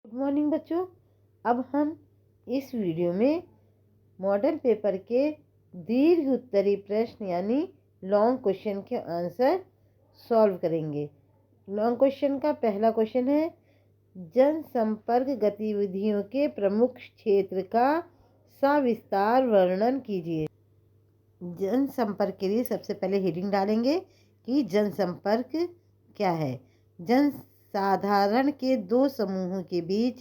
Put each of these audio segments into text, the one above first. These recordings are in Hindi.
गुड मॉर्निंग बच्चों। अब हम इस वीडियो में मॉडल पेपर के दीर्घ उत्तरी प्रश्न यानी लॉन्ग क्वेश्चन के आंसर सॉल्व करेंगे। लॉन्ग क्वेश्चन का पहला क्वेश्चन है, जनसंपर्क गतिविधियों के प्रमुख क्षेत्र का सविस्तार वर्णन कीजिए। जनसंपर्क के लिए सबसे पहले हेडिंग डालेंगे कि जनसंपर्क क्या है। जनसाधारण के दो समूहों के बीच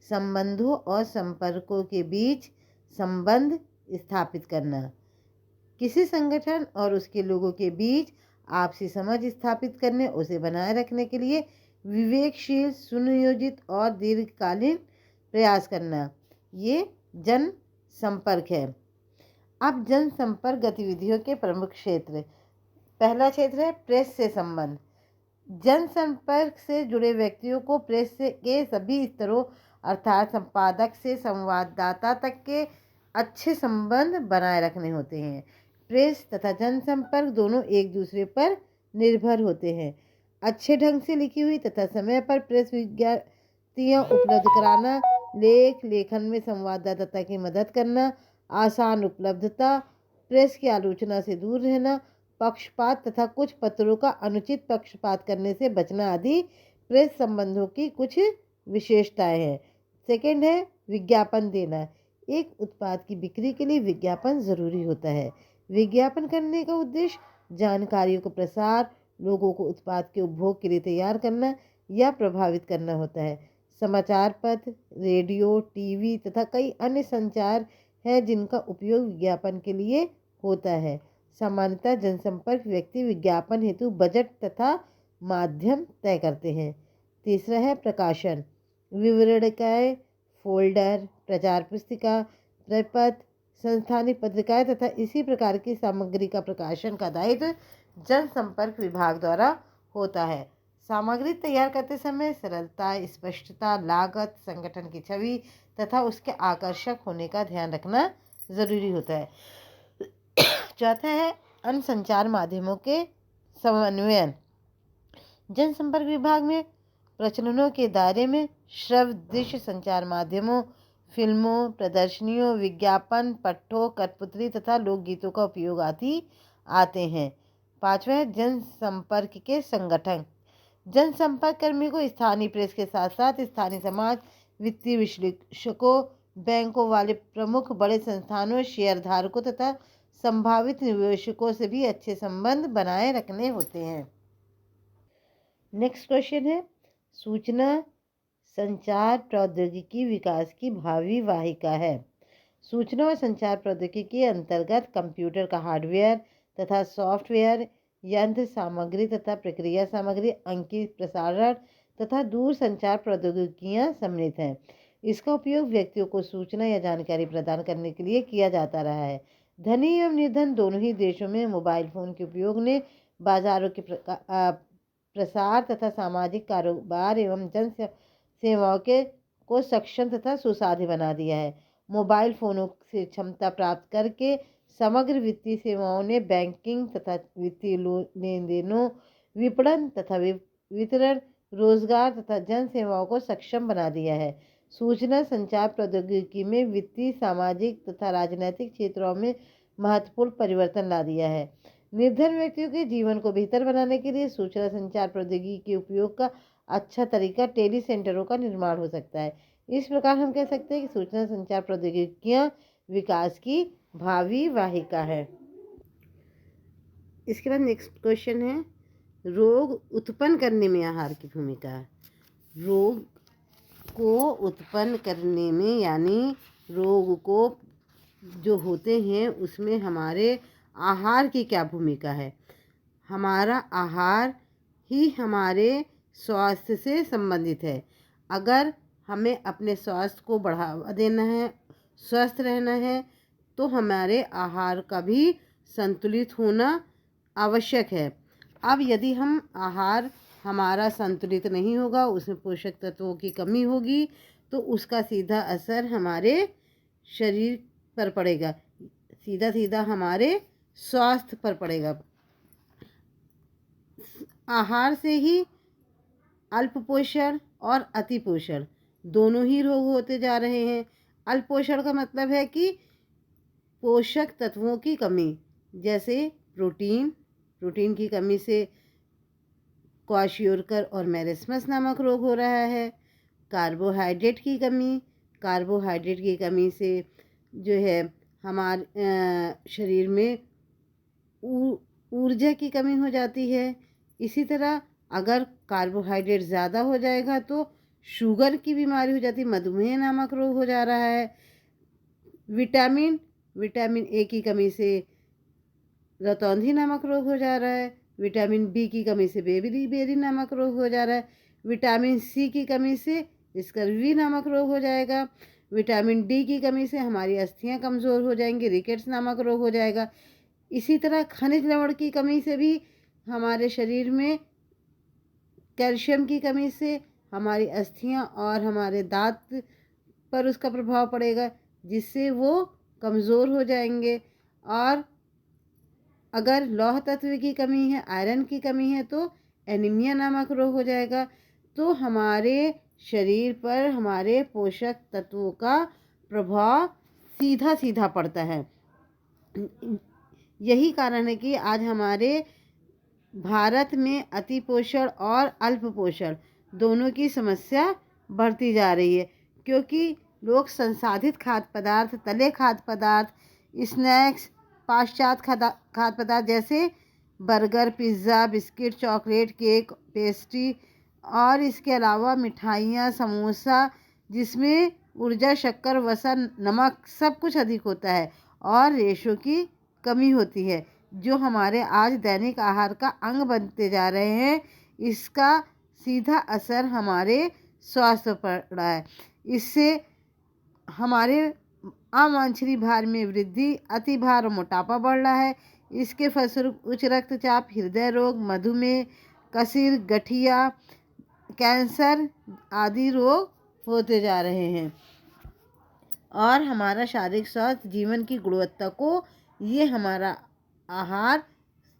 संबंधों और संपर्कों के बीच संबंध स्थापित करना, किसी संगठन और उसके लोगों के बीच आपसी समझ स्थापित करने, उसे बनाए रखने के लिए विवेकशील, सुनियोजित और दीर्घकालीन प्रयास करना, ये जनसंपर्क है। अब जनसंपर्क गतिविधियों के प्रमुख क्षेत्र। पहला क्षेत्र है प्रेस से संबंध। जनसंपर्क से जुड़े व्यक्तियों को प्रेस के सभी स्तरों अर्थात संपादक से संवाददाता तक के अच्छे संबंध बनाए रखने होते हैं। प्रेस तथा जनसंपर्क दोनों एक दूसरे पर निर्भर होते हैं। अच्छे ढंग से लिखी हुई तथा समय पर प्रेस विज्ञप्तियाँ उपलब्ध कराना, लेखन में संवाददाता की मदद करना, आसान उपलब्धता, प्रेस की आलोचना से दूर रहना, पक्षपात तथा कुछ पत्रों का अनुचित पक्षपात करने से बचना आदि प्रेस संबंधों की कुछ विशेषताएं हैं। सेकंड है विज्ञापन देना। एक उत्पाद की बिक्री के लिए विज्ञापन जरूरी होता है। विज्ञापन करने का उद्देश्य जानकारियों को प्रसार, लोगों को उत्पाद के उपभोग के लिए तैयार करना या प्रभावित करना होता है। समाचार पत्र, रेडियो, टीवी तथा कई अन्य संचार है जिनका उपयोग विज्ञापन के लिए होता है। सामान्यतः जनसंपर्क व्यक्ति विज्ञापन हेतु बजट तथा माध्यम तय करते हैं। तीसरा है प्रकाशन। विवरणिकाएँ, फोल्डर, प्रचार पुस्तिका, प्रपत्र, संस्थानीय पत्रिकाएं तथा इसी प्रकार की सामग्री का प्रकाशन का दायित्व जनसंपर्क विभाग द्वारा होता है। सामग्री तैयार करते समय सरलता, स्पष्टता, लागत, संगठन की छवि तथा उसके आकर्षक होने का ध्यान रखना जरूरी होता है। चौथा है अन्य संचार माध्यमों के समन्वयन। जनसंपर्क विभाग में प्रचलनों के दायरे में श्रव्य दृश्य संचार माध्यमों, फिल्मों, प्रदर्शनियों, विज्ञापन, पट्टों, कठपुतली तथा लोकगीतों का उपयोग आदि आते हैं। पांचवा है जनसंपर्क के संगठन। जनसंपर्क कर्मी को स्थानीय प्रेस के साथ साथ स्थानीय समाज, वित्तीय विश्लेषकों, बैंकों वाले प्रमुख बड़े संस्थानों, शेयरधारकों तथा संभावित निवेशकों से भी अच्छे संबंध बनाए रखने होते हैं। नेक्स्ट क्वेश्चन है, सूचना संचार प्रौद्योगिकी विकास की भावी वाहिका है। सूचना और संचार प्रौद्योगिकी के अंतर्गत कंप्यूटर का हार्डवेयर तथा सॉफ्टवेयर, यंत्र सामग्री तथा प्रक्रिया सामग्री, अंकित प्रसारण तथा दूर संचार प्रौद्योगिकियां सम्मिलित हैं। इसका उपयोग व्यक्तियों को सूचना या जानकारी प्रदान करने के लिए किया जाता रहा है। धनी एवं निर्धन दोनों ही देशों में मोबाइल फोन के उपयोग ने बाजारों के प्रसार तथा सामाजिक कारोबार एवं जन सेवाओं को सक्षम तथा सुसाध्य बना दिया है। मोबाइल फोनों से क्षमता प्राप्त करके समग्र वित्तीय सेवाओं ने बैंकिंग तथा वित्तीय लेन देनों, विपणन तथा वितरण, रोजगार तथा जन सेवाओं को सक्षम बना दिया है। सूचना संचार प्रौद्योगिकी में वित्तीय, सामाजिक तथा राजनीतिक क्षेत्रों में महत्वपूर्ण परिवर्तन ला दिया है। निर्धन व्यक्तियों के जीवन को बेहतर बनाने के लिए सूचना संचार प्रौद्योगिकी के उपयोग का अच्छा तरीका टेली सेंटरों का निर्माण हो सकता है। इस प्रकार हम कह सकते हैं कि सूचना संचार प्रौद्योगिकियां विकास की भावी वाहिका है। इसके बाद नेक्स्ट क्वेश्चन है, रोग उत्पन्न करने में आहार की भूमिका। रोग को उत्पन्न करने में यानी रोग को जो होते हैं उसमें हमारे आहार की क्या भूमिका है। हमारा आहार ही हमारे स्वास्थ्य से संबंधित है। अगर हमें अपने स्वास्थ्य को बढ़ावा देना है, स्वस्थ रहना है, तो हमारे आहार का भी संतुलित होना आवश्यक है। अब यदि हम आहार हमारा संतुलित नहीं होगा, उसमें पोषक तत्वों की कमी होगी, तो उसका सीधा असर हमारे शरीर पर पड़ेगा, सीधा सीधा हमारे स्वास्थ्य पर पड़ेगा। आहार से ही अल्प पोषण और अति पोषण दोनों ही रोग होते जा रहे हैं। अल्पपोषण का मतलब है कि पोषक तत्वों की कमी, जैसे प्रोटीन की कमी से क्वाशियोरकर और मेरिस्मस नामक रोग हो रहा है। कार्बोहाइड्रेट की कमी से जो है हमारे शरीर में ऊर्जा की कमी हो जाती है। इसी तरह अगर कार्बोहाइड्रेट ज़्यादा हो जाएगा तो शुगर की बीमारी हो जाती है, मधुमेह नामक रोग हो जा रहा है। विटामिन ए की कमी से रतौंधी नामक रोग हो जा रहा है। विटामिन बी की कमी से बेरी नामक रोग हो जा रहा है। विटामिन सी की कमी से स्कर्वी नामक रोग हो जाएगा। विटामिन डी की कमी से हमारी अस्थियां कमज़ोर हो जाएंगी, रिकेट्स नामक रोग हो जाएगा। इसी तरह खनिज लवण की कमी से भी हमारे शरीर में, कैल्शियम की कमी से हमारी अस्थियां और हमारे दांत पर उसका प्रभाव पड़ेगा, जिससे वो कमज़ोर हो जाएंगे। और अगर लौह तत्व की कमी है, आयरन की कमी है, तो एनीमिया नामक रोग हो जाएगा। तो हमारे शरीर पर हमारे पोषक तत्वों का प्रभाव सीधा सीधा पड़ता है। यही कारण है कि आज हमारे भारत में अतिपोषण और अल्पपोषण दोनों की समस्या बढ़ती जा रही है, क्योंकि लोग संसाधित खाद्य पदार्थ, तले खाद्य पदार्थ, स्नैक्स, पाश्चात्य खाद्य पदार्थ जैसे burger, pizza, biscuit, chocolate, cake, pastry और इसके अलावा मिठाइयाँ, समोसा, जिसमें ऊर्जा, शक्कर, वसा, नमक सब कुछ अधिक होता है और रेशों की कमी होती है, जो हमारे आज दैनिक आहार का अंग बनते जा रहे हैं। इसका सीधा असर हमारे स्वास्थ्य पर पड़ा है। इससे हमारे अवांछनीय भार में वृद्धि, अति भार और मोटापा बढ़ रहा है। इसके फलस्वरूप उच्च रक्तचाप, हृदय रोग, मधुमेह, कसीर, गठिया, कैंसर आदि रोग होते जा रहे हैं। और हमारा शारीरिक स्वास्थ्य, जीवन की गुणवत्ता को ये हमारा आहार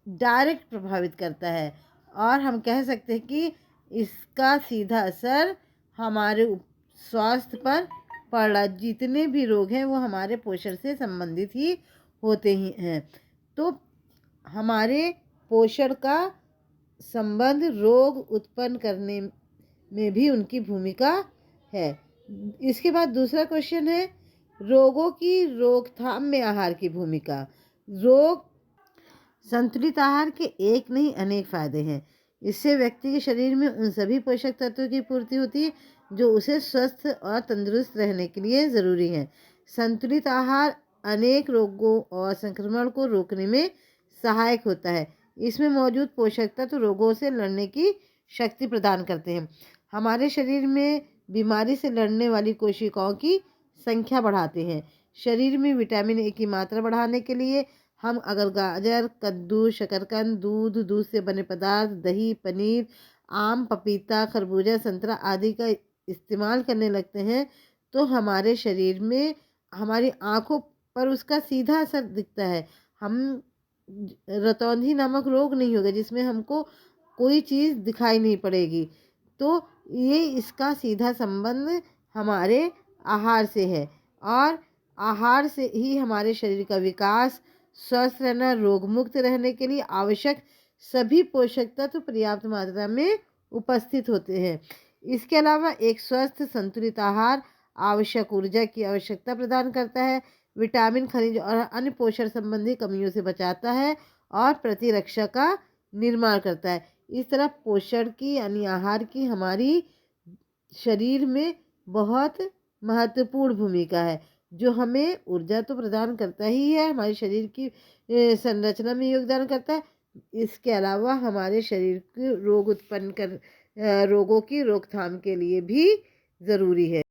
डायरेक्ट प्रभावित करता है। और हम कह सकते हैं कि इसका सीधा असर हमारे स्वास्थ्य पर पड़ रहा। जितने भी रोग हैं वो हमारे पोषण से संबंधित ही होते ही हैं। तो हमारे पोषण का संबंध रोग उत्पन्न करने में भी उनकी भूमिका है। इसके बाद दूसरा क्वेश्चन है, रोगों की रोकथाम में आहार की भूमिका। संतुलित आहार के एक नहीं अनेक फायदे हैं। इससे व्यक्ति के शरीर में उन सभी पोषक तत्वों की पूर्ति होती है जो उसे स्वस्थ और तंदुरुस्त रहने के लिए ज़रूरी है। संतुलित आहार अनेक रोगों और संक्रमण को रोकने में सहायक होता है। इसमें मौजूद पोषक तत्व रोगों से लड़ने की शक्ति प्रदान करते हैं। हमारे शरीर में बीमारी से लड़ने वाली कोशिकाओं की संख्या बढ़ाते हैं। शरीर में विटामिन ए की मात्रा बढ़ाने के लिए हम अगर गाजर, कद्दू, शकरकंद, दूध से बने पदार्थ, दही, पनीर, आम, पपीता, खरबूजा, संतरा आदि का इस्तेमाल करने लगते हैं तो हमारे शरीर में, हमारी आँखों पर उसका सीधा असर दिखता है। हम रतौंधी नामक रोग नहीं होगा, जिसमें हमको कोई चीज़ दिखाई नहीं पड़ेगी। तो ये इसका सीधा संबंध हमारे आहार से है और आहार से ही हमारे शरीर का विकास, स्वस्थ रहना, रोग मुक्त रहने के लिए आवश्यक सभी पोषक तत्व पर्याप्त मात्रा में उपस्थित होते हैं। इसके अलावा एक स्वस्थ संतुलित आहार आवश्यक ऊर्जा की आवश्यकता प्रदान करता है, विटामिन, खनिज और अन्य पोषण संबंधी कमियों से बचाता है और प्रतिरक्षा का निर्माण करता है। इस तरह पोषण की यानी आहार की हमारी शरीर में बहुत महत्वपूर्ण भूमिका है, जो हमें ऊर्जा तो प्रदान करता ही है, हमारे शरीर की संरचना में योगदान करता है। इसके अलावा हमारे शरीर के रोगों की रोकथाम के लिए भी ज़रूरी है।